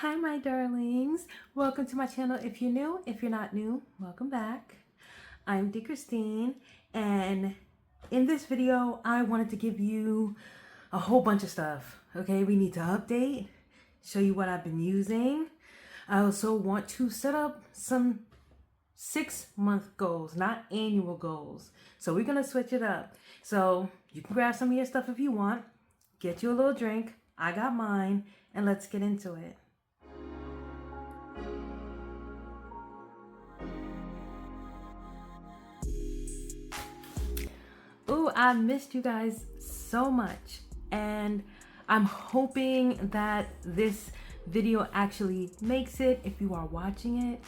Hi my darlings, welcome to my channel. If you're new, if you're not new, welcome back. I'm D. Christine, and in this video I wanted to give you a whole bunch of stuff. Okay, we need to update, show you what I've been using. I also want to set up some 6-month goals, not annual goals. So we're gonna switch it up. So you can grab some of your stuff if you want, get you a little drink, I got mine, and let's get into it. Ooh, I missed you guys so much, and I'm hoping that this video actually makes it. If you are watching it,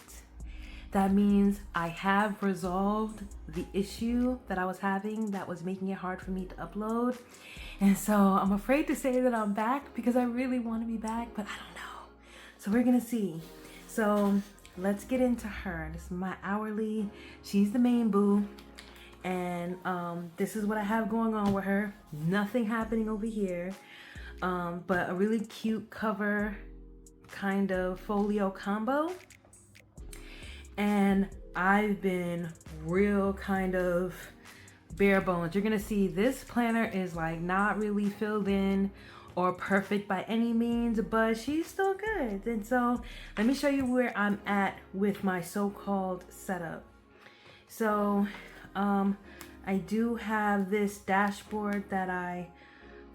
that means I have resolved the issue that I was having that was making it hard for me to upload. And so I'm afraid to say that I'm back because I really want to be back, but I don't know. So we're gonna see. So let's get into her. This is my hourly. She's the main boo. And this is what I have going on with her. Nothing happening over here, but a really cute cover kind of folio combo. And I've been real kind of bare bones. You're gonna see this planner is like not really filled in or perfect by any means, but she's still good. And so let me show you where I'm at with my so-called setup. So I do have this dashboard that I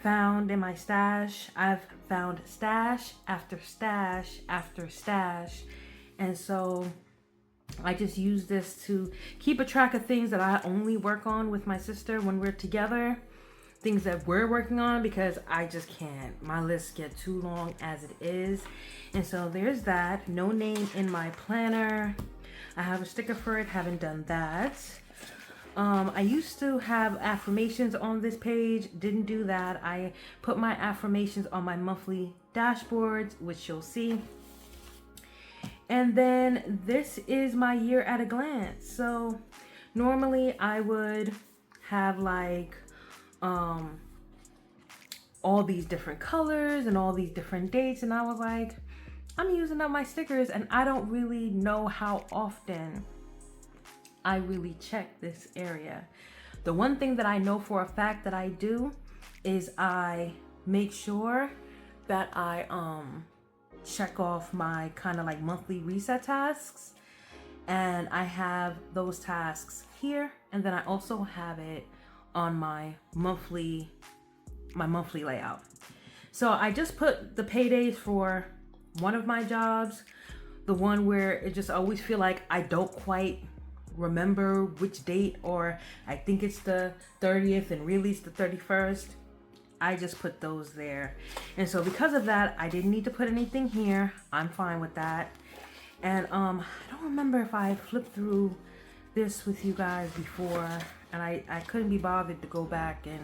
found in my stash. I've found stash after stash after stash. And so I just use this to keep a track of things that I only work on with my sister when we're together. Things that we're working on because I just can't. My lists get too long as it is. And so there's that. No name in my planner. I have a sticker for it. Haven't done that. I used to have affirmations on this page, didn't do that. I put my affirmations on my monthly dashboards, which you'll see. And then this is my year at a glance. So normally I would have like all these different colors and all these different dates, and I was like, I'm using up my stickers and I don't really know how often I really check this area. The one thing that I know for a fact that I do is I make sure that I check off my kind of like monthly reset tasks, and I have those tasks here, and then I also have it on my monthly layout. So I just put the paydays for one of my jobs, the one where it just always feel like I don't quite remember which date, or I think it's the 30th and really it's the 31st. I just put those there. And so because of that, I didn't need to put anything here. I'm fine with that. And I don't remember if I flipped through this with you guys before, and I couldn't be bothered to go back and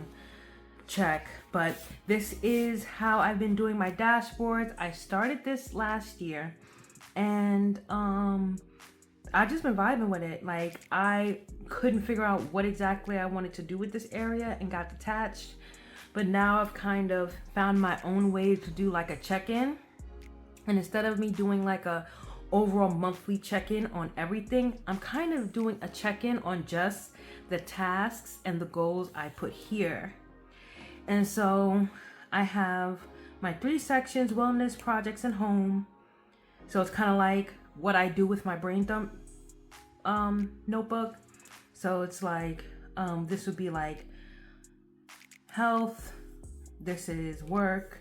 check, but this is how I've been doing my dashboards. I started this last year, and I've just been vibing with it. Like, I couldn't figure out what exactly I wanted to do with this area and got detached. But now I've kind of found my own way to do like a check-in. And instead of me doing like a overall monthly check-in on everything, I'm kind of doing a check-in on just the tasks and the goals I put here. And so I have my 3 sections: wellness, projects, and home. So it's kind of like what I do with my brain dump notebook. So it's like this would be like health, this is work,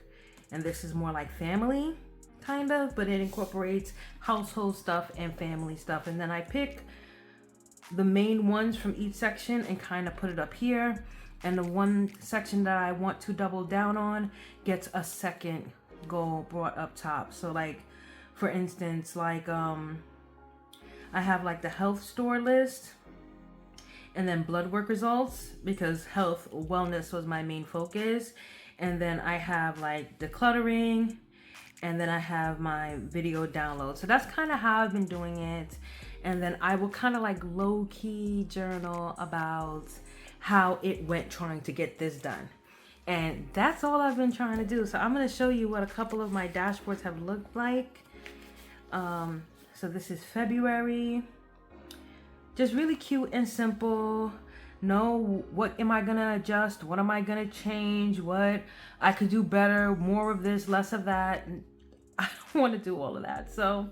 and this is more like family kind of, but it incorporates household stuff and family stuff. And then I pick the main ones from each section and kind of put it up here, and the one section that I want to double down on gets a second goal brought up top. So like, for instance, like I have like the health store list, and then blood work results, because health wellness was my main focus. And then I have like decluttering, and then I have my video download. So that's kind of how I've been doing it. And then I will kind of like low-key journal about how it went trying to get this done. And that's all I've been trying to do. So I'm going to show you what a couple of my dashboards have looked like. So this is February. Just really cute and simple. Know what am I going to adjust? What am I going to change? What I could do better? More of this, less of that. I don't want to do all of that. So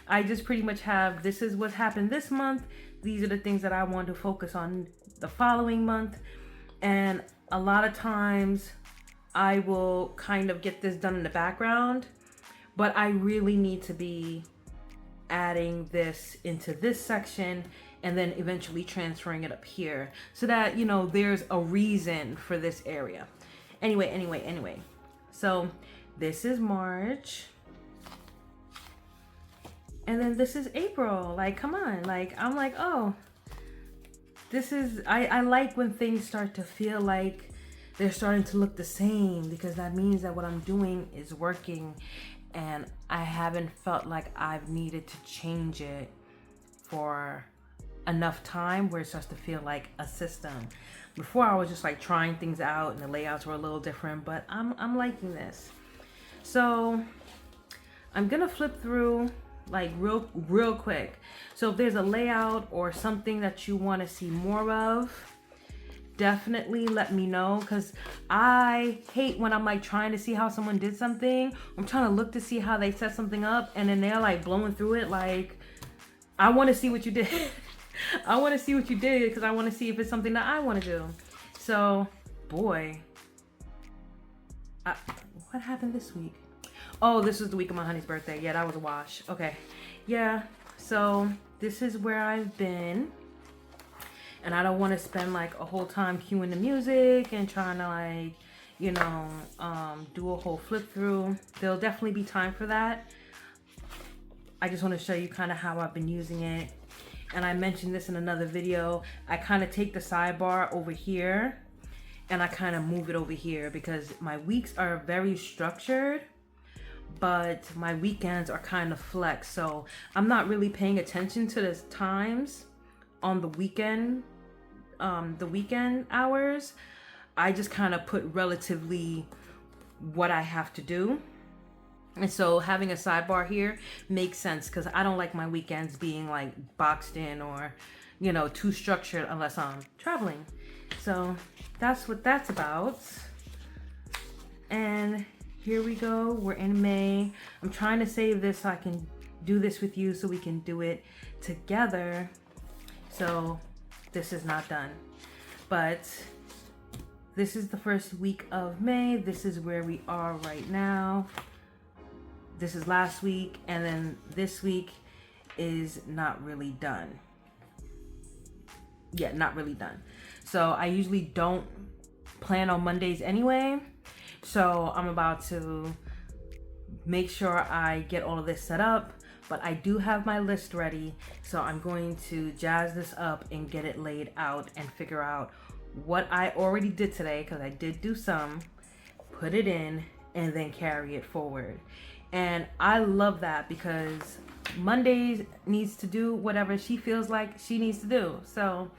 I just pretty much have, this is what happened this month. These are the things that I want to focus on the following month. And a lot of times I will kind of get this done in the background, but I really need to be adding this into this section and then eventually transferring it up here so that, you know, there's a reason for this area. Anyway. So this is March. And then this is April. Like, come on. Like, I'm like, oh, this is, I like when things start to feel like they're starting to look the same, because that means that what I'm doing is working and I haven't felt like I've needed to change it for enough time where it starts to feel like a system. Before I was just like trying things out and the layouts were a little different, but I'm liking this. So I'm gonna flip through like real quick. So if there's a layout or something that you want to see more of, definitely let me know, because I hate when I'm like trying to see how someone did something. I'm trying to look to see how they set something up and then they're like blowing through it. Like, I want to see what you did. I want to see what you did because I want to see if it's something that I want to do. So, boy, what happened this week? Oh, this was the week of my honey's birthday. Yeah, that was a wash. Okay. Yeah. So this is where I've been. And I don't want to spend like a whole time cueing the music and trying to like, you know, do a whole flip through. There'll definitely be time for that. I just want to show you kind of how I've been using it. And I mentioned this in another video. I kind of take the sidebar over here and I kind of move it over here because my weeks are very structured, but my weekends are kind of flex. So I'm not really paying attention to the times on the weekend hours. I just kind of put relatively what I have to do. And so having a sidebar here makes sense because I don't like my weekends being like boxed in or, you know, too structured unless I'm traveling. So that's what that's about. And here we go. We're in May. I'm trying to save this so I can do this with you so we can do it together. So this is not done, but this is the first week of May. This is where we are right now. This is last week, and then this week is not really done. Yeah, not really done. So I usually don't plan on Mondays anyway. So I'm about to make sure I get all of this set up, but I do have my list ready. So I'm going to jazz this up and get it laid out and figure out what I already did today, because I did do some, put it in, and then carry it forward. And I love that because Mondays needs to do whatever she feels like she needs to do. So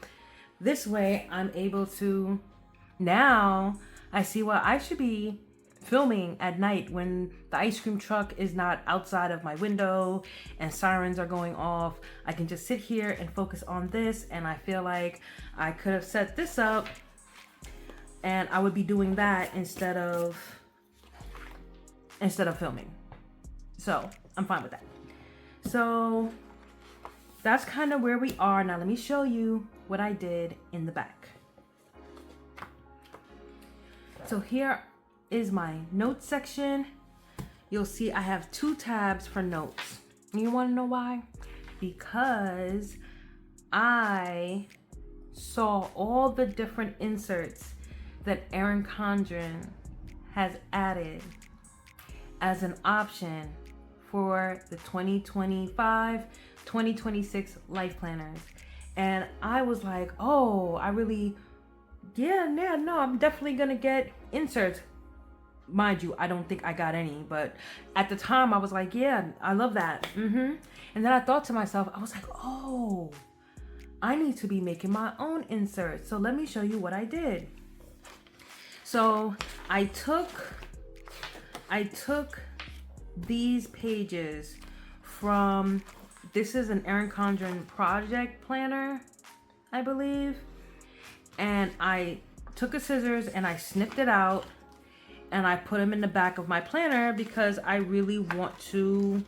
this way I'm able to, now I see what I should be filming at night when the ice cream truck is not outside of my window and sirens are going off. I can just sit here and focus on this, and I feel like I could have set this up and I would be doing that instead of filming. So I'm fine with that. So that's kind of where we are. Now let me show you what I did in the back. So here is my notes section. You'll see I have 2 tabs for notes. And you want to know why? Because I saw all the different inserts that Erin Condren has added as an option for the 2025-2026 life planners. And I was like, oh, I'm definitely gonna get inserts. Mind you, I don't think I got any, but at the time I was like, yeah, I love that. And then I thought to myself, I was like, oh, I need to be making my own inserts. So let me show you what I did. So I took these pages from, this is an Erin Condren project planner, I believe. And I took a scissors and I snipped it out and I put them in the back of my planner because I really want to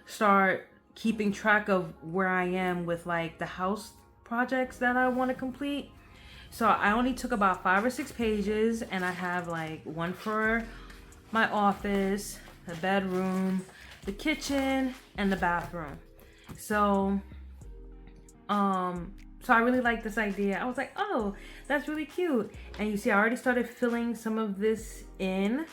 start keeping track of where I am with like the house projects that I want to complete. So I only took about 5 or 6 pages, and I have like one for my office, the bedroom, the kitchen, and the bathroom. So I really like this idea. I was like, oh, that's really cute. And you see, I already started filling some of this in.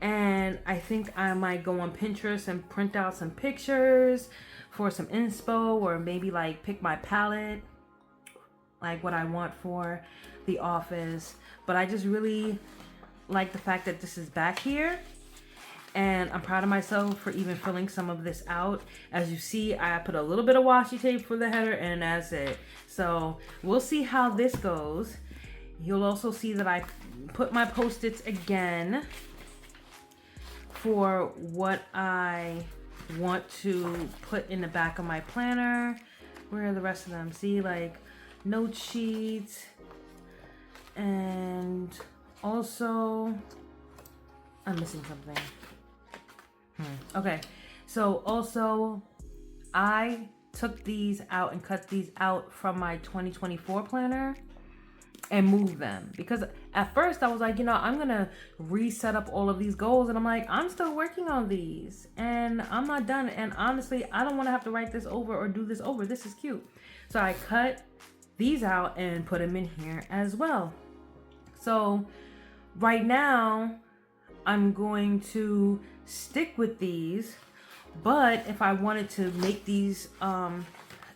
And I think I might go on Pinterest and print out some pictures for some inspo, or maybe like pick my palette, like what I want for the office. But I just really like the fact that this is back here. And I'm proud of myself for even filling some of this out. As you see, I put a little bit of washi tape for the header, and that's it. So we'll see how this goes. You'll also see that I put my Post-its again for what I want to put in the back of my planner. Where are the rest of them? See, like note sheets, and also I'm missing something. Okay, so also I took these out and cut these out from my 2024 planner and moved them, because at first I was like, you know, I'm gonna reset up all of these goals, and I'm like, I'm still working on these and I'm not done, and honestly I don't want to have to write this over or do this over. This is cute. So I cut these out and put them in here as well. So right now I'm going to stick with these, but if I wanted to make these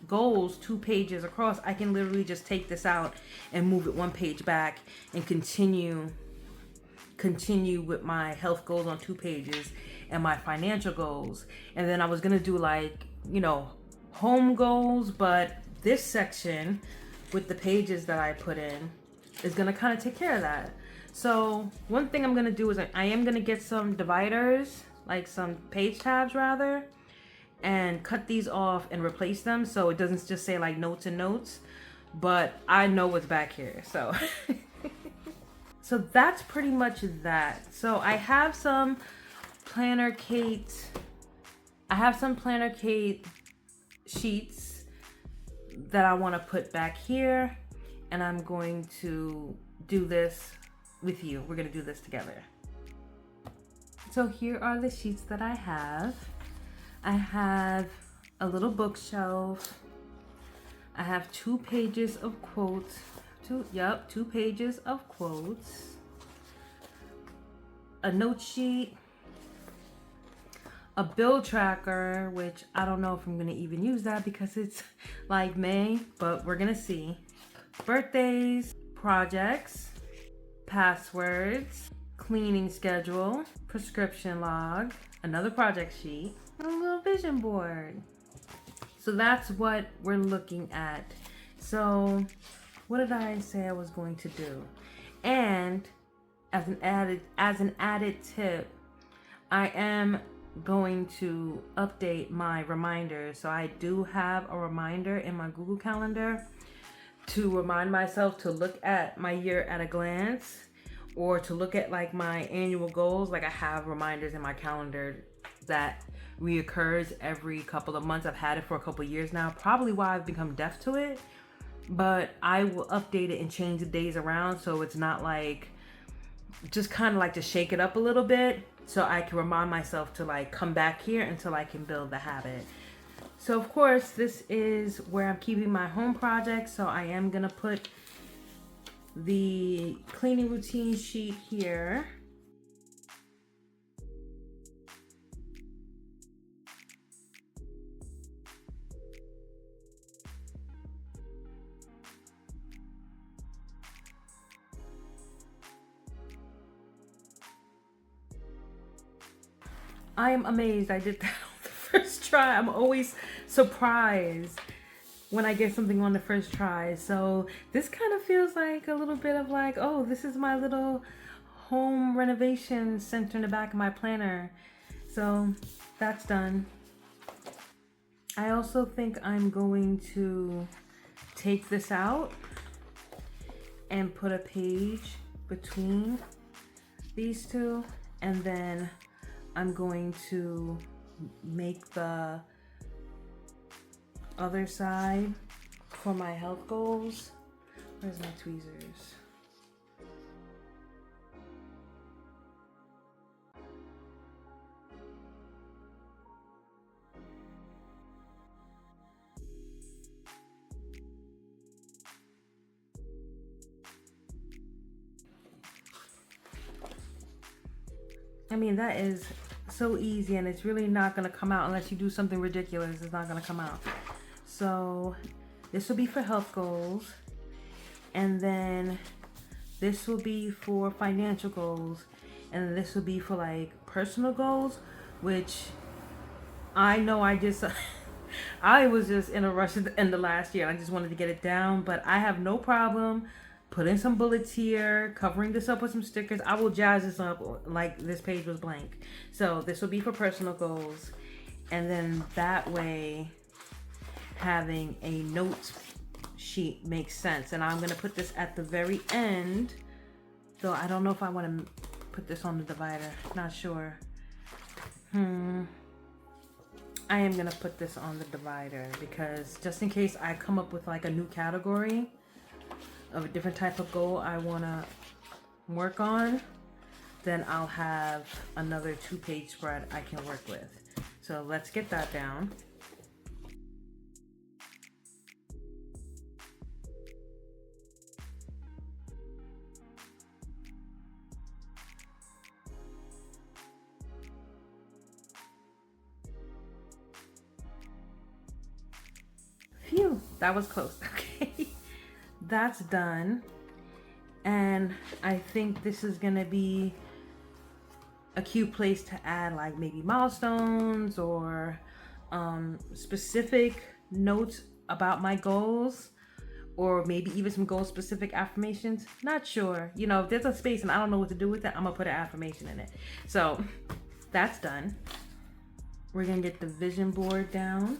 goals 2 pages across, I can literally just take this out and move it 1 page back and continue with my health goals on 2 pages and my financial goals. And then I was gonna do like, you know, home goals, but this section with the pages that I put in is gonna kind of take care of that. So one thing I'm gonna do is I am gonna get some dividers, like some page tabs rather, and cut these off and replace them so it doesn't just say like notes and notes, but I know what's back here. So so that's pretty much that. So I have some PlannerKates sheets that I want to put back here, and I'm going to do this with you. We're gonna do this together. So here are the sheets that I have. I have a little bookshelf. I have 2 pages of quotes. 2 pages of quotes. A note sheet. A bill tracker, which I don't know if I'm gonna even use that because it's like May, but we're gonna see. Birthdays, projects, passwords, cleaning schedule, prescription log, another project sheet, and a little vision board. So that's what we're looking at. So what did I say I was going to do? And as an added tip, I am going to update my reminders. So I do have a reminder in my Google Calendar to remind myself to look at my year at a glance, or to look at like my annual goals. Like I have reminders in my calendar that reoccurs every couple of months. I've had it for a couple of years now, probably why I've become deaf to it, but I will update it and change the days around so it's not like, just kind of like to shake it up a little bit so I can remind myself to like come back here until I can build the habit. So of course this is where I'm keeping my home projects, so I am gonna put the cleaning routine sheet here. I am amazed I did that on the first try. I'm always surprised when I get something on the first try. So this kind of feels like a little bit of like, oh, this is my little home renovation center in the back of my planner. So that's done. I also think I'm going to take this out and put a page between these two, and then I'm going to make the other side for my health goals. Where's my tweezers? I mean, that is so easy, and it's really not gonna come out unless you do something ridiculous. It's not gonna come out. So this will be for health goals, and then this will be for financial goals, and this will be for like personal goals, which I know I just I was just in a rush at the end of last year. I just wanted to get it down, but I have no problem putting some bullets here, covering this up with some stickers. I will jazz this up like this page was blank. So this will be for personal goals. And then that way, having a notes sheet makes sense. And I'm going to put this at the very end. Though I don't know if I want to put this on the divider. Not sure. I am going to put this on the divider because just in case I come up with like a new category of a different type of goal I want to work on, then I'll have another 2-page spread I can work with. So let's get that down. Phew, that was close. Okay. That's done, and I think this is gonna be a cute place to add like maybe milestones or specific notes about my goals, or maybe even some goal specific affirmations. Not sure, you know, if there's a space and I don't know what to do with it, I'm gonna put an affirmation in it. So that's done. We're gonna get the vision board down.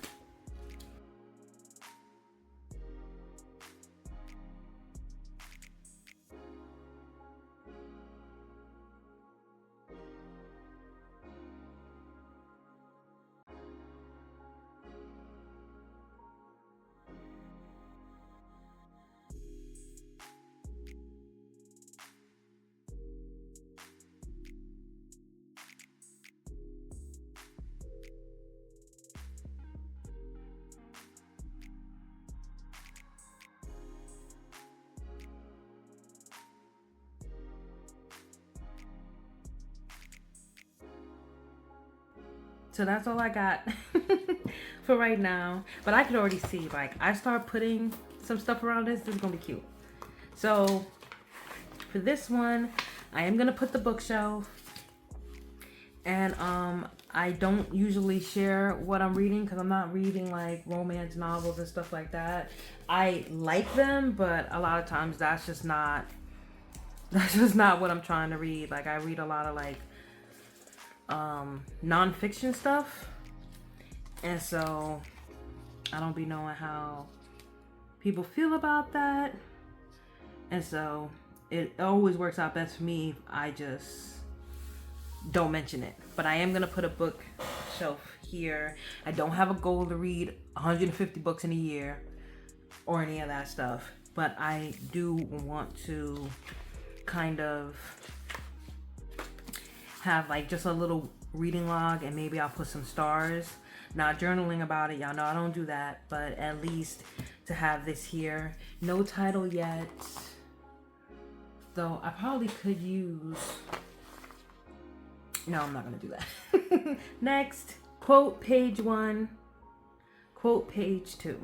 So that's all I got for right now. But I could already see, like, I start putting some stuff around this is gonna be cute. So for this one, I am gonna put the bookshelf. And I don't usually share what I'm reading because I'm not reading like romance novels and stuff like that. I like them, but a lot of times that's just not what I'm trying to read. Like I read a lot of like non-fiction stuff, and so I don't be knowing how people feel about that, and so it always works out best for me if I just don't mention it. But I am gonna put a bookshelf here. I don't have a goal to read 150 books in a year or any of that stuff, but I do want to kind of have like just a little reading log, and maybe I'll put some stars. Not journaling about it, y'all know I don't do that, but at least to have this here. No title yet, though I probably could use, no, I'm not gonna do that. Next, quote page 1, quote page 2.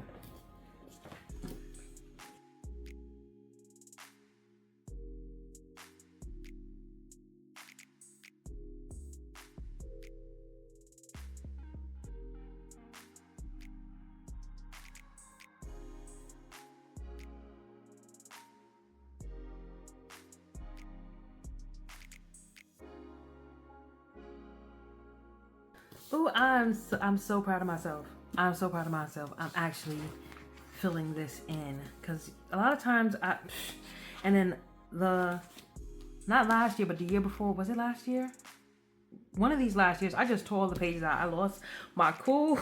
Oh, I'm so proud of myself. I'm so proud of myself. I'm actually filling this in because a lot of times and then not last year, but the year before, was it last year? One of these last years, I just tore all the pages out. I lost my cool.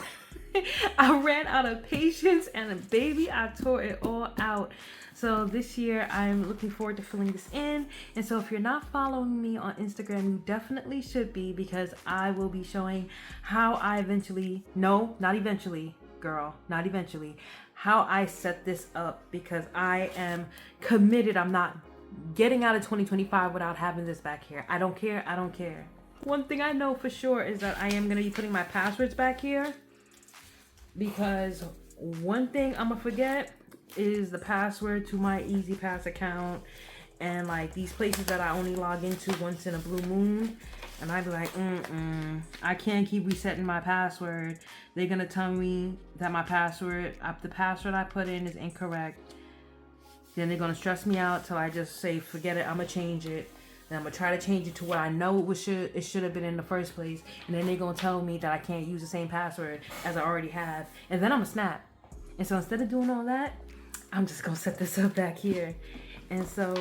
I ran out of patience, and baby, I tore it all out. So this year, I'm looking forward to filling this in. And so if you're not following me on Instagram, you definitely should be, because I will be showing how I eventually, no, not eventually, girl, not eventually, how I set this up, because I am committed. I'm not getting out of 2025 without having this back here. I don't care. I don't care. One thing I know for sure is that I am going to be putting my passwords back here, because one thing I'm going to forget is the password to my EasyPass account, and like these places that I only log into once in a blue moon, and I'd be like, I can't keep resetting my password. They're going to tell me that my password, the password I put in is incorrect. Then they're going to stress me out till I just say, forget it, I'm going to change it. And I'm going to try to change it to what I know it should have been in the first place. And then they're going to tell me that I can't use the same password as I already have. And then I'm going to snap. And so instead of doing all that, I'm just going to set this up back here. And so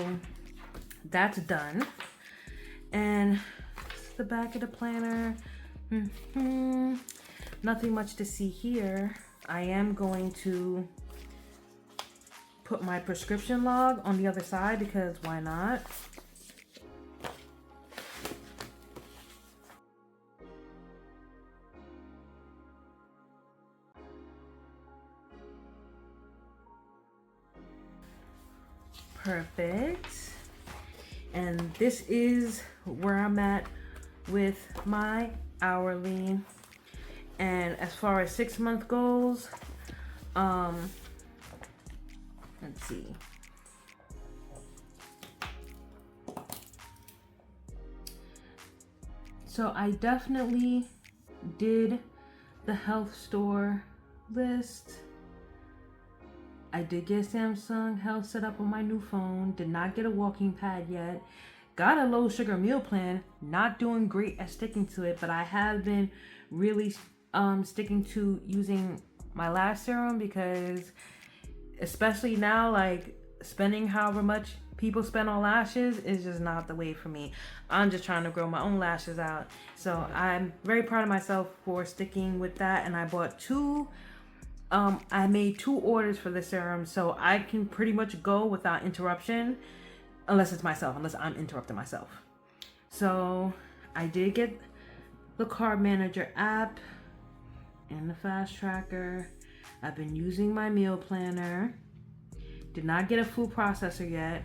that's done. And the back of the planner. Nothing much to see here. I am going to put my prescription log on the other side, because why not? Perfect. And this is where I'm at with my hourly. And as far as 6-month goals, let's see. So I definitely did the health store list. I did get Samsung Health set up on my new phone. Did not get a walking pad yet. Got a low sugar meal plan. Not doing great at sticking to it, but I have been really sticking to using my lash serum, because especially now, like spending however much people spend on lashes is just not the way for me. I'm just trying to grow my own lashes out. So I'm very proud of myself for sticking with that. And I bought I made 2 orders for the serum, so I can pretty much go without interruption, unless I'm interrupting myself. So I did get the Carb Manager app and the Fast Tracker. I've been using my meal planner. Did not get a food processor yet,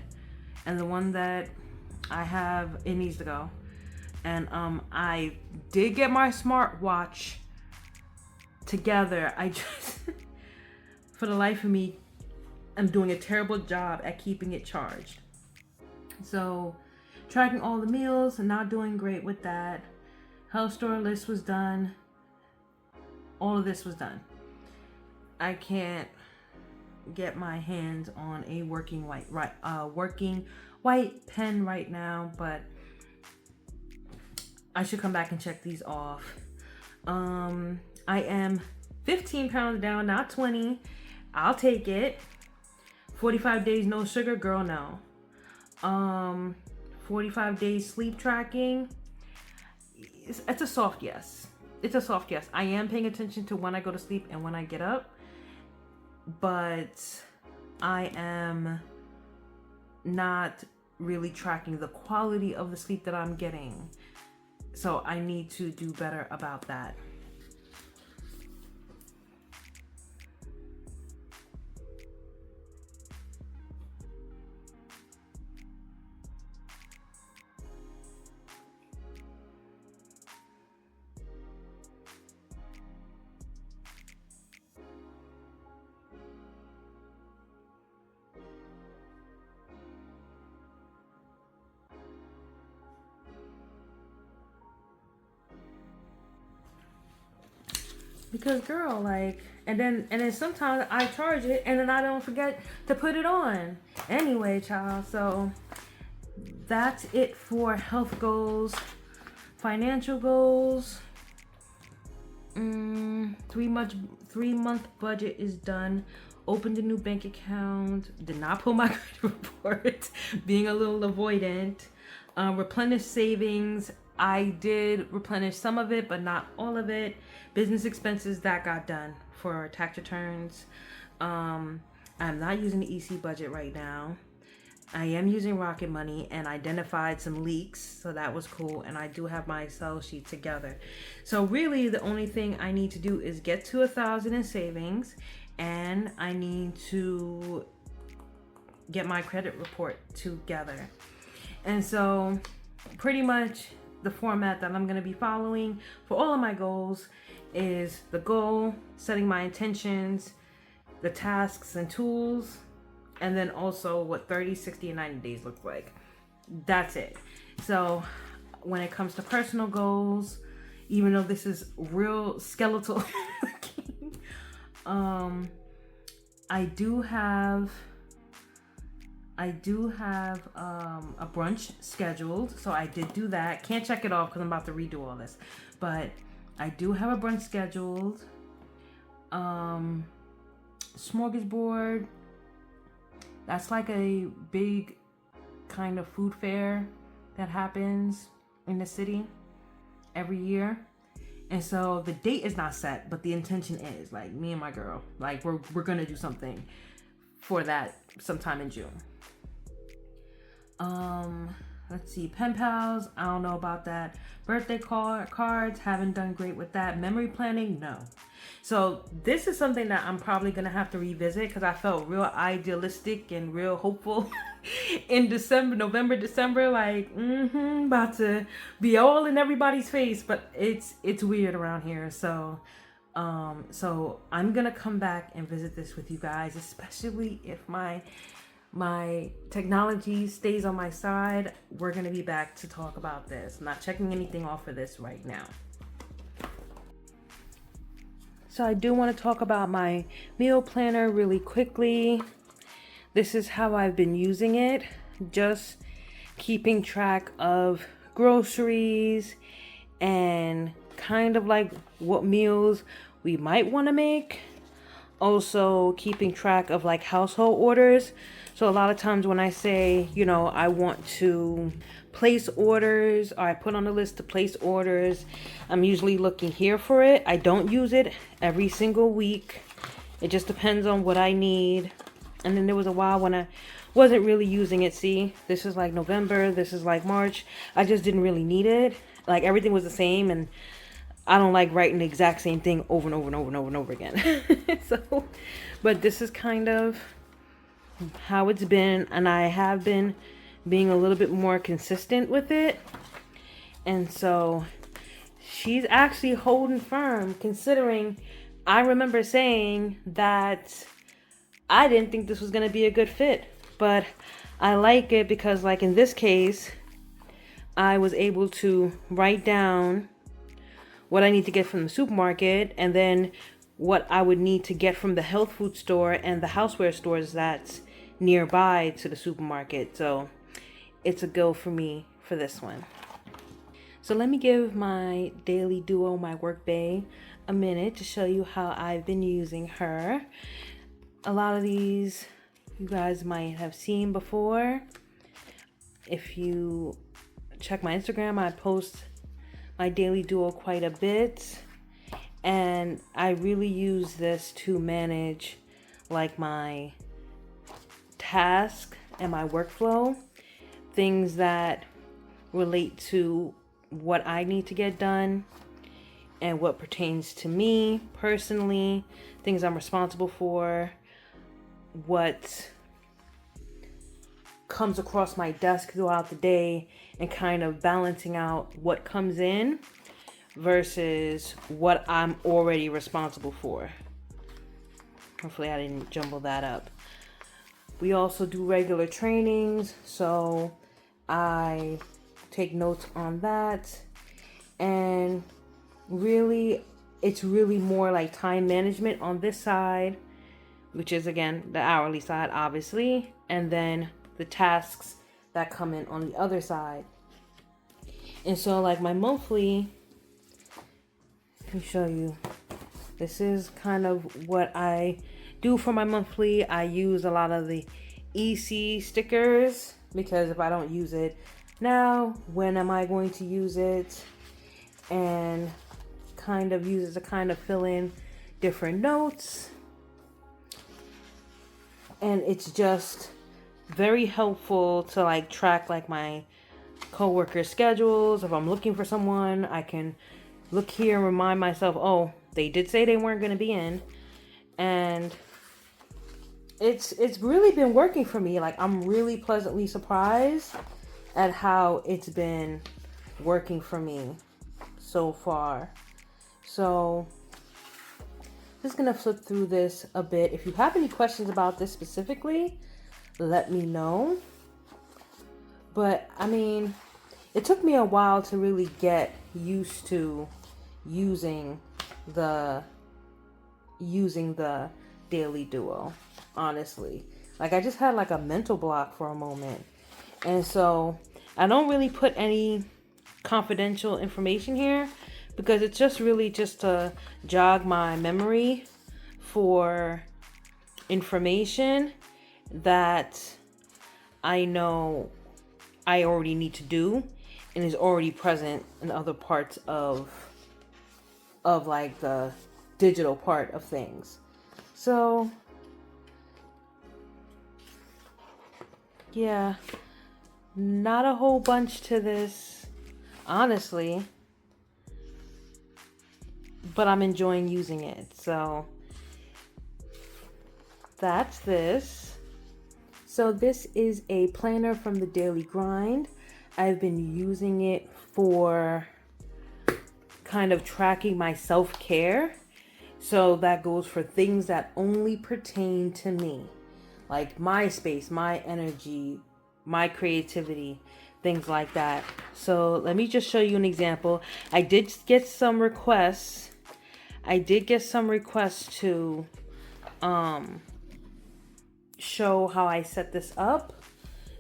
and the one that I have, it needs to go. And I did get my smartwatch together. I just for the life of me, I'm doing a terrible job at keeping it charged. So tracking all the meals and not doing great with that. Health store list was done. All of this was done. I can't get my hands on a working white pen right now, but I should come back and check these off. I am 15 pounds down, not 20. I'll take it. 45 days no sugar, girl, no. 45 days sleep tracking. It's a soft yes. It's a soft yes. I am paying attention to when I go to sleep and when I get up, but I am not really tracking the quality of the sleep that I'm getting. So I need to do better about that. Because girl, like, and then sometimes I charge it and then I don't forget to put it on. Anyway, child, so that's it for health goals. Financial goals. 3-month budget is done. Opened a new bank account. Did not pull my credit report. Being a little avoidant. Replenish savings. I did replenish some of it, but not all of it. Business expenses, that got done for tax returns. I'm not using the EC budget right now. I am using Rocket Money and identified some leaks, so that was cool. And I do have my Excel sheet together. So really the only thing I need to do is get to 1,000 in savings, and I need to get my credit report together. And so pretty much the format that I'm going to be following for all of my goals is the goal, setting my intentions, the tasks and tools, and then also what 30, 60, and 90 days looks like. That's it. So when it comes to personal goals, even though this is real skeletal looking, I do have a brunch scheduled, so I did do that. Can't check it off because I'm about to redo all this, but I do have a brunch scheduled. Smorgasbord, that's like a big kind of food fair that happens in the city every year. And so the date is not set, but the intention is, like, me and my girl, like, we're gonna do something for that sometime in June. Let's see, pen pals, I don't know about that. Birthday cards, haven't done great with that. Memory planning, no. So this is something that I'm probably gonna have to revisit, because I felt real idealistic and real hopeful in November, December, like about to be all in everybody's face, but it's weird around here. So so I'm gonna come back and visit this with you guys, especially if my technology stays on my side. We're gonna be back to talk about this. I'm not checking anything off of this right now. So I do want to talk about my meal planner really quickly. This is how I've been using it. Just keeping track of groceries and kind of like what meals we might want to make. Also keeping track of like household orders. So a lot of times when I say, you know, I want to place orders, or I put on a list to place orders, I'm usually looking here for it. I don't use it every single week. It just depends on what I need. And then there was a while when I wasn't really using it. See, this is like November, this is like March. I just didn't really need it. Like everything was the same, and I don't like writing the exact same thing over and over and over and over and over again. So, but this is kind of how it's been, and I have been being a little bit more consistent with it. And so she's actually holding firm, considering I remember saying that I didn't think this was going to be a good fit, but I like it because, like in this case, I was able to write down what I need to get from the supermarket, and then what I would need to get from the health food store and the houseware stores that's nearby to the supermarket. So it's a go for me for this one. So let me give my daily duo, my work bae, a minute to show you how I've been using her. A lot of these you guys might have seen before. If you check my Instagram, I post my daily duo quite a bit, and I really use this to manage like my task and my workflow, things that relate to what I need to get done and what pertains to me personally, things I'm responsible for, what comes across my desk throughout the day, and kind of balancing out what comes in versus what I'm already responsible for. Hopefully I didn't jumble that up. We also do regular trainings, so I take notes on that. And really, it's really more like time management on this side, which is again the hourly side, obviously, and then the tasks that come in on the other side. And so like my monthly Let me show you. This is kind of what I do for my monthly. I use a lot of the EC stickers because if I don't use it now, when am I going to use it? And kind of use it to kind of fill in different notes. And it's just very helpful to like track like my co-worker schedules. If I'm looking for someone, I can look here and remind myself, oh, they did say they weren't going to be in. And it's really been working for me. Like, I'm really pleasantly surprised at how it's been working for me so far. So just gonna flip through this a bit. If you have any questions about this specifically, let me know. But I mean, it took me a while to really get used to using the Daily Duo, honestly. Like, I just had like a mental block for a moment. And so I don't really put any confidential information here because it's just really just to jog my memory for information that I know I already need to do and is already present in other parts of like the digital part of things. So yeah, not a whole bunch to this, honestly, but I'm enjoying using it. So that's this. So this is a planner from the Daily Grind. I've been using it for kind of tracking my self-care. So that goes for things that only pertain to me, like my space, my energy, my creativity, things like that. So let me just show you an example. I did get some requests. To show how I set this up.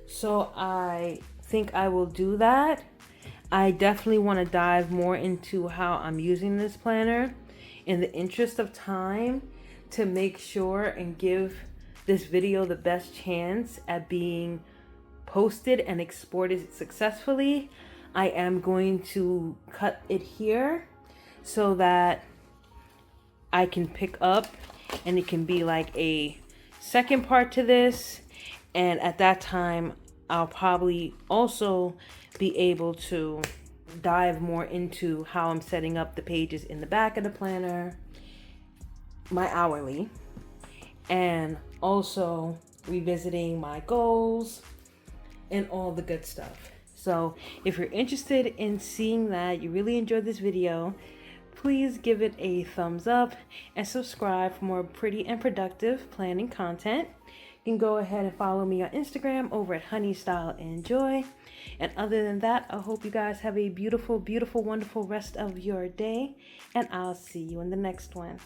So I think I will do that. I definitely want to dive more into how I'm using this planner in the interest of time to make sure and give this video the best chance at being posted and exported successfully. I am going to cut it here so that I can pick up and it can be like a second part to this. And at that time, I'll probably also be able to dive more into how I'm setting up the pages in the back of the planner, my hourly, and also revisiting my goals and all the good stuff. So if you're interested in seeing that, you really enjoyed this video, please give it a thumbs up and subscribe for more pretty and productive planning content. You can go ahead and follow me on Instagram over at HoneyStyleAndJoy. And other than that, I hope you guys have a beautiful, beautiful, wonderful rest of your day. And I'll see you in the next one.